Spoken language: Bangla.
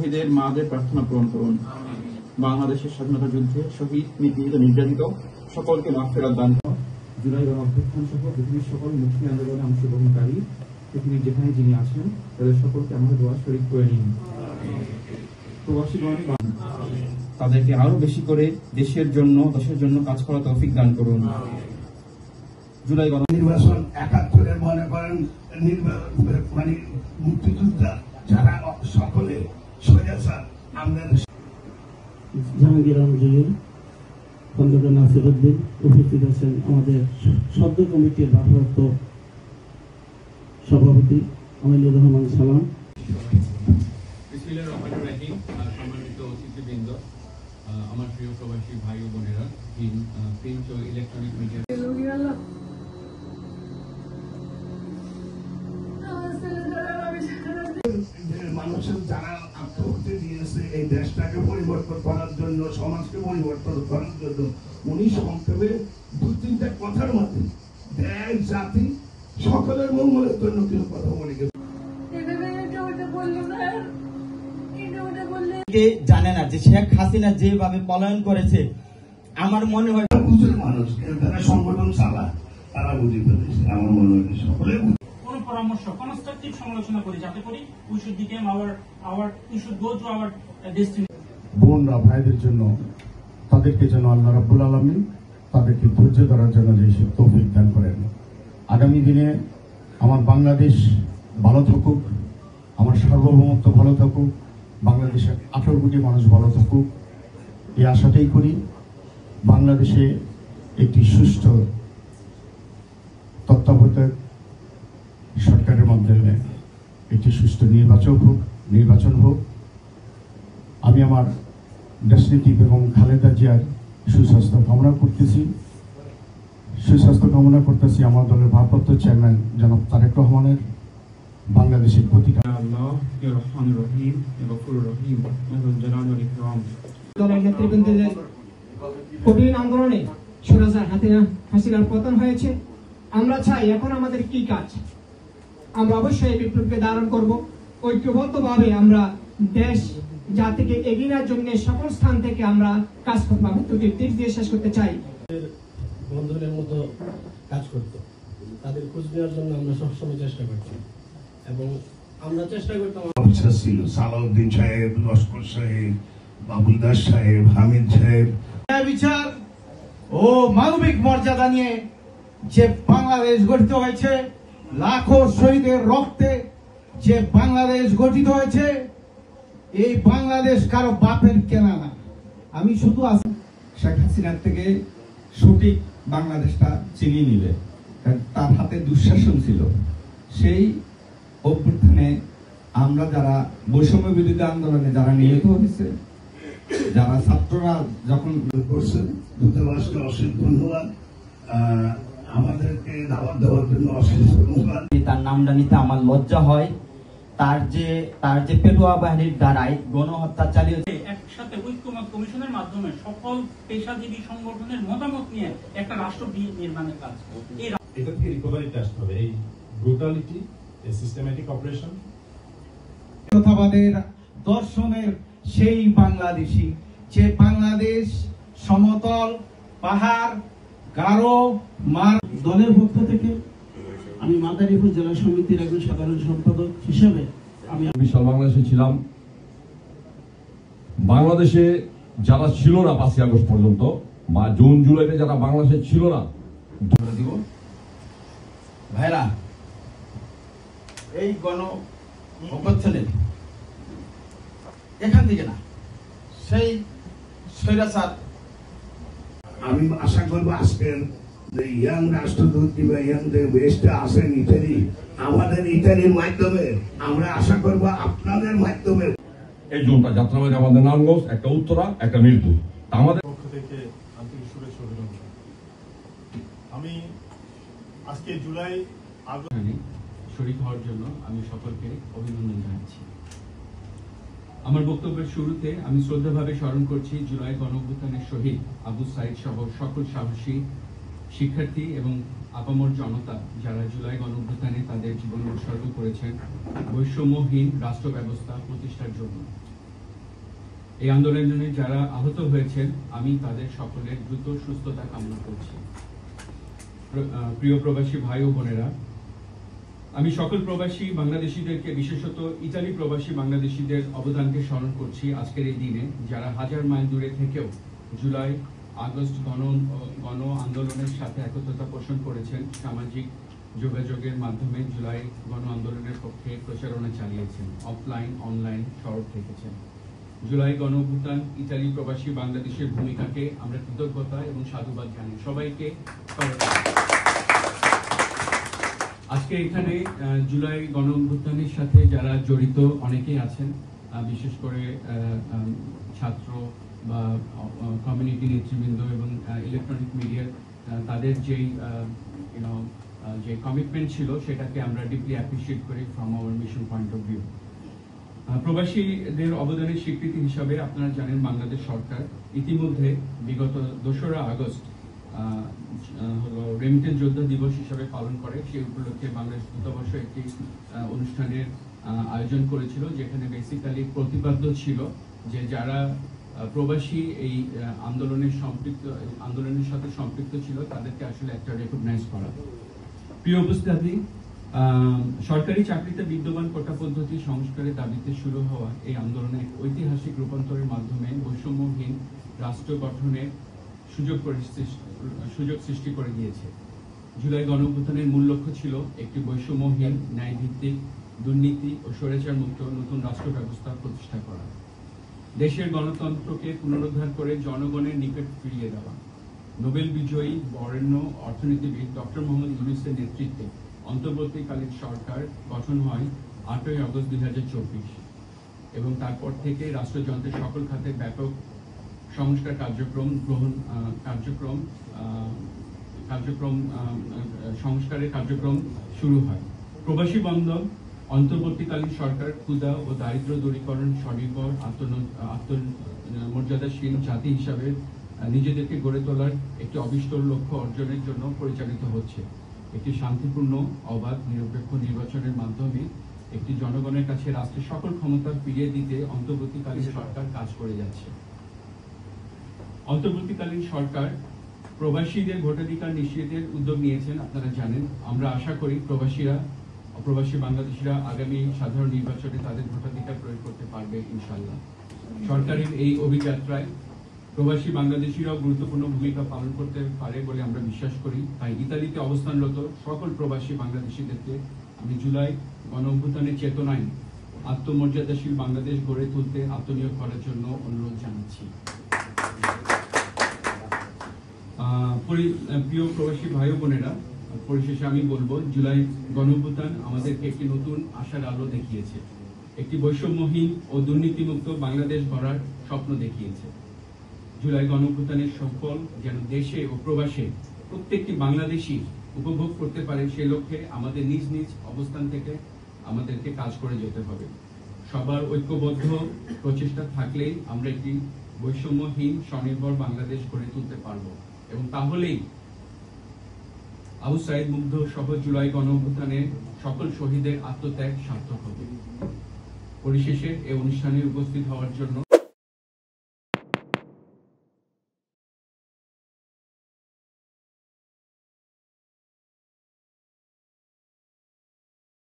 শহীদের মাদের প্রার্থনা পূরণ করুন। বাংলাদেশের স্বাধীনতা যুদ্ধে শহীদ, নিপীড়িত, নির্যাতিত সকলকে মাগফিরাত দান করুন। জুলাই গণঅভ্যুত্থান সহ পৃথিবীর সকল মুক্তি আন্দোলনে অংশগ্রহণকারী পৃথিবীর যেখানে যিনি আছেন তাদের সকলকে আমাদের দোয়া শরীক করে নিন। প্রবাসীগণ তাদেরকে আরো বেশি করে দেশের জন্য কাজ করা তৌফিক দান করুন। জুলাই নির্বাচন ৭১-এর মনে করেন মানে মুক্তিযোদ্ধা যারা সকলে স্বৈরাচার আমাদের জাহাঙ্গীর আলমগীর, খন্দকার নাসির উদ্দিন উপস্থিত আছেন, আমাদের সদ্য কমিটির ভারপ্রাপ্ত সভাপতি আমিনুর রহমান সালাম। সম্মানিত অতিথিবৃন্দ, আমার প্রিয় প্রবাসী ভাই ও বোনেরা, প্রিন্ট ও ইলেকট্রনিক মিডিয়া মানুষের যারা আত্মহত্যা দিয়েছে এই দেশটাকে পরিবর্তন করার জন্য, সমাজকে পরিবর্তন করার জন্য, উনি সংক্ষেপে ২-৩টা কথার মধ্যে দেশ, জাতি সকলের মঙ্গলের জন্য কিছু কথা বলে গেছে। জানে না যে শেখ হাসিনা যেভাবে পলায়ন করেছে, আমার মনে হয় মানুষ যারা সংগঠন চালা তারা বুঝে ফেলেছে। আমার মনে হয় সকলে কোন পরামর্শ কনস্ট্রাকটিভ সমালোচনা করি যাতে করি we should become we should go to our destiny। বোনরা ভাইদের জন্য তাদেরকে যেন আল্লাহ রাব্বুল আলামিন তাদেরকে ধৈর্য ধরার জন্য যে তৌফিক দান করেন। আগামী দিনে আমার বাংলাদেশ ভালো থাকুক, আমার সার্বভৌমত্ব ভালো থাকুক, বাংলাদেশের 18 কোটি মানুষ ভালো থাকুক, এই আশাটাই করি। বাংলাদেশে একটি সুষ্ঠু তত্ত্বাবধায়ক সরকারের মাধ্যমে একটি সুষ্ঠু নির্বাচন হোক। আমি আমার দেশনীতিক এবং খালেদা জিয়ার সুস্বাস্থ্য কামনা করতেছি। আমার দলের ভারপ্রাপ্ত চেয়ারম্যান জনাব তারেক রহমানের বাংলাদেশের প্রতিটা দলের নেতৃবৃন্দদের কঠিন আন্দোলনে স্বৈরাচার হাসিনার পতন হয়েছে। আমরা চাই এখন আমাদের কি কাজ, আমরা অবশ্যই এই বিপ্লবকে ধারণ করব। ঐক্যবদ্ধভাবে আমরা দেশ জাতিকে এগিয়ে নেওয়ার জন্য সকল স্থান থেকে আমরা কাজ করবো। আমি তো তীর দিয়ে শেষ করতে চাই। বন্ধুদের মতো কাজ করতো, তাদের খোঁজ নেওয়ার জন্য আমরা সবসময় চেষ্টা করছি এবং আমরা চেষ্টা করতাম। অফিসার ছিল সালাউদ্দিন সাহেব, লস্কর সাহেব, বাবুল দাস সাহেব, হামিদ সাহেব। বিচার ও মানবিক মর্যাদা নিয়ে যে বাংলাদেশ গঠিত হয়েছে, লাখো শহীদের রক্তে যে বাংলাদেশ গঠিত হয়েছে, এই বাংলাদেশ কারো বাপের কেনা না। আমি শুধু শেখ হাসিনার থেকে সঠিক বাংলাদেশটা চিনিয়ে নিবে, তার হাতে দুঃশাসন ছিল। সেই অভ্যুত্থানে আমরা যারা বৈষম্য বিরোধী আন্দোলনে যারা নিহত হয়েছে, যারা ছাত্ররা যখন করছেন, দূতাবাসকে অশেষ ধন্যবাদ, আমাদেরকে দাওয়াত দেওয়ার জন্য অশেষ ধন্যবাদ। তার নামটা নিতে আমার লজ্জা হয়। তার যে পেটুয়া বাহিনীর দ্বারাই গণহত্যা চালিয়েছে। একসাথে ঐক্যমত কমিশনের মাধ্যমে সকল পেশাজীবী সংগঠনের মতামত নিয়ে একটা রাষ্ট্র নির্মাণের কাজ। এটা থেকে রিকভারিতে আসতে হবে। এই ব্রুটালিটি, এই সিস্টেম্যাটিক অপারেশন, প্রথাবাদের দর্শনের সেই বাংলাদেশী, যে বাংলাদেশ সমতল, পাহাড়, গারো, দলের পক্ষ থেকে আমি মাদারীপুর জেলা সমিতির একজন সাধারণ সম্পাদক হিসেবে আমি বিশাল বাংলাদেশে ছিলাম। বাংলাদেশে যারা ছিল না 5ই আগস্ট পর্যন্ত বা জুন জুলাইতে যারা বাংলাদেশে ছিল না, দিব ভাইরা, এই গণ অভ্যুত্থানে এখান থেকে না, সেই স্বৈরাচার। আমি আশা করবো আজকের যে ইয়াং রাষ্ট্রদূত কিংবা ইয়াং যে ওয়েস্টে আসেন ইটালি, আমাদের ইটালির মাধ্যমে আমরা আশা করবো আপনাদের মাধ্যমে এই জোনটা যাত্রাবাড়ি আমাদের নারায়ণগঞ্জ, একটা উত্তরা, একটা মিরপুর। আমাদের পক্ষ থেকে আন্তরিক শুভেচ্ছা অভিনন্দন। আমি আজকে জুলাই শরীক হওয়ার জন্য আমি সকলকে অভিনন্দন জানাচ্ছি। আমার বক্তব্যের শুরুতে আমি শ্রদ্ধাভাবে স্মরণ করছি জুলাই গণঅভ্যুত্থানের শহীদ আবু সাইদ সহ সকল সাহসী শিক্ষার্থী এবং আপামর জনতা যারা জুলাই গণঅভ্যুত্থানে তাদের জীবন উৎসর্গ করেছেন বৈষম্যহীন রাষ্ট্র ব্যবস্থা প্রতিষ্ঠার জন্য। এই আন্দোলনে যারা আহত হয়েছেন আমি তাদের সকলের দ্রুত সুস্থতা কামনা করছি। প্রিয় প্রবাসী ভাই ও বোনেরা, আমি সকল প্রবাসী বাংলাদেশিদেরকে, বিশেষত ইতালি প্রবাসী বাংলাদেশিদের অবদানকে স্মরণ করছি আজকের এই দিনে, যারা হাজার মাইল দূরে থেকেও জুলাই আগস্ট গণ আন্দোলনের সাথে একত্রতা পোষণ করেছেন, সামাজিক যোগাযোগের মাধ্যমে জুলাই গণ আন্দোলনের পক্ষে প্রচারণা চালিয়েছেন, অফলাইন অনলাইন সরব থেকেছেন। জুলাই গণ অভ্যুত্থান ইতালি প্রবাসী বাংলাদেশের ভূমিকাকে আমরা কৃতজ্ঞতা এবং সাধুবাদ জানাই। সবাইকে আজকে এখানে জুলাই গণ অভ্যুত্থানের সাথে যারা জড়িত অনেকেই আছেন, বিশেষ করে ছাত্র বা কমিউনিটি নেতৃবৃন্দ এবং ইলেকট্রনিক মিডিয়া, তাদের যেই যে কমিটমেন্ট ছিল সেটাকে আমরা ডিপলি অ্যাপ্রিশিয়েট করি from our mission point of view. প্রবাসীদের অবদানের স্বীকৃতি হিসাবে আপনারা জানেন বাংলাদেশ সরকার ইতিমধ্যে বিগত 2রা আগস্ট হলো রেমিটেন্স যোদ্ধা দিবস হিসাবে পালন করে। সেই উপলক্ষে বাংলাদেশ দূতাবাস একটি অনুষ্ঠানের আয়োজন করেছিল, যেখানে বেসিক্যালি প্রতিপাদ্য ছিল যে যারা প্রবাসী এই আন্দোলনের সাথে সম্পৃক্ত ছিল তাদেরকে আসলে একটা রেকগনাইজ করা। প্রিয় উপস্থিতি, সরকারি চাকরিতে বিদ্যমান কোটা পদ্ধতি সংস্কারের দাবিতে শুরু হওয়া এই আন্দোলনে এক ঐতিহাসিক রূপান্তরের মাধ্যমে বৈষম্যহীন রাষ্ট্র গঠনের সুযোগ সৃষ্টি করে দিয়েছে। জুলাই গণ অভ্যুত্থানের মূল লক্ষ্য ছিল একটি বৈষম্যহীন, ন্যায়ভিত্তিক, দুর্নীতি ও স্বৈরাচার মুক্ত নতুন রাষ্ট্র ব্যবস্থা প্রতিষ্ঠা করা, দেশের গণতন্ত্রকে পুনরুদ্ধার করে জনগণের নিকট ফিরিয়ে দেওয়া। নোবেল বিজয়ী বরেণ্য অর্থনীতিবিদ ডক্টর মোহাম্মদ ইউনূসের নেতৃত্বে অন্তর্বর্তীকালীন সরকার গঠন হয় 8ই আগস্ট 2024 এবং তারপর থেকে রাষ্ট্রযন্ত্রের সকল খাতে ব্যাপক সংস্কার সংস্কারের কার্যক্রম শুরু হয়। প্রবাসী বান্ধব অন্তর্বর্তীকালীন সরকার ক্ষুধা ও দারিদ্র দূরীকরণ, স্বনির্ভর, আত্মমর্যাদাশীল জাতি হিসাবে নিজেদেরকে গড়ে তোলার একটি অবিষ্ট লক্ষ্য অর্জনের জন্য পরিচালিত হচ্ছে। একটি শান্তিপূর্ণ, অবাধ, নিরপেক্ষ নির্বাচনের মাধ্যমে একটি জনগণের কাছে রাষ্ট্রের সকল ক্ষমতা ফিরিয়ে দিতে অন্তর্বর্তীকালীন সরকার কাজ করে যাচ্ছে। অন্তর্বর্তীকালীন সরকার প্রবাসীদের ভোটাধিকার নিশ্চিতের উদ্যোগ নিয়েছেন, আপনারা জানেন। আমরা আশা করি প্রবাসী বাংলাদেশিরা আগামী সাধারণ নির্বাচনে তাদের ভোটাধিকার প্রয়োগ করতে পারবে ইনশাআল্লাহ। সরকারের এই অভিযাত্রায় প্রবাসী বাংলাদেশিরাও গুরুত্বপূর্ণ ভূমিকা পালন করতে পারে বলে আমরা বিশ্বাস করি। তাই ইতালিতে অবস্থানরত সকল প্রবাসী বাংলাদেশিদেরকে আমি জুলাই গণ অভ্যুত্থানের চেতনায় আত্মমর্যাদাশীল বাংলাদেশ গড়ে তুলতে আত্মনিয়োগ করার জন্য অনুরোধ জানাচ্ছি। প্রিয় প্রবাসী ভাই ও বোনেরা, পরিশেষে আমি বলবো, জুলাই গণ অভ্যুত্থান আমাদেরকে একটি নতুন আশার আলো দেখিয়েছে, একটি বৈষম্যহীন ও দুর্নীতিমুক্ত বাংলাদেশ গড়ার স্বপ্ন দেখিয়েছে। জুলাই গণ অভ্যুত্থানের সফল যেন দেশে ও প্রবাসে প্রত্যেকটি বাংলাদেশী উপভোগ করতে পারে, সে লক্ষ্যে আমাদের নিজ নিজ অবস্থান থেকে আমাদেরকে কাজ করে যেতে হবে। সবার ঐক্যবদ্ধ প্রচেষ্টা থাকলেই আমরা একটি বৈষম্যহীন, স্বনির্ভর বাংলাদেশ গড়ে তুলতে পারবো এবং তাহলেই আবু সাঈদ মুগ্ধ সহ জুলাই গণ অভ্যুত্থানের সকল শহীদের আত্মত্যাগ সার্থক হবে। পরিশেষে এই অনুষ্ঠানে উপস্থিত হওয়ার জন্য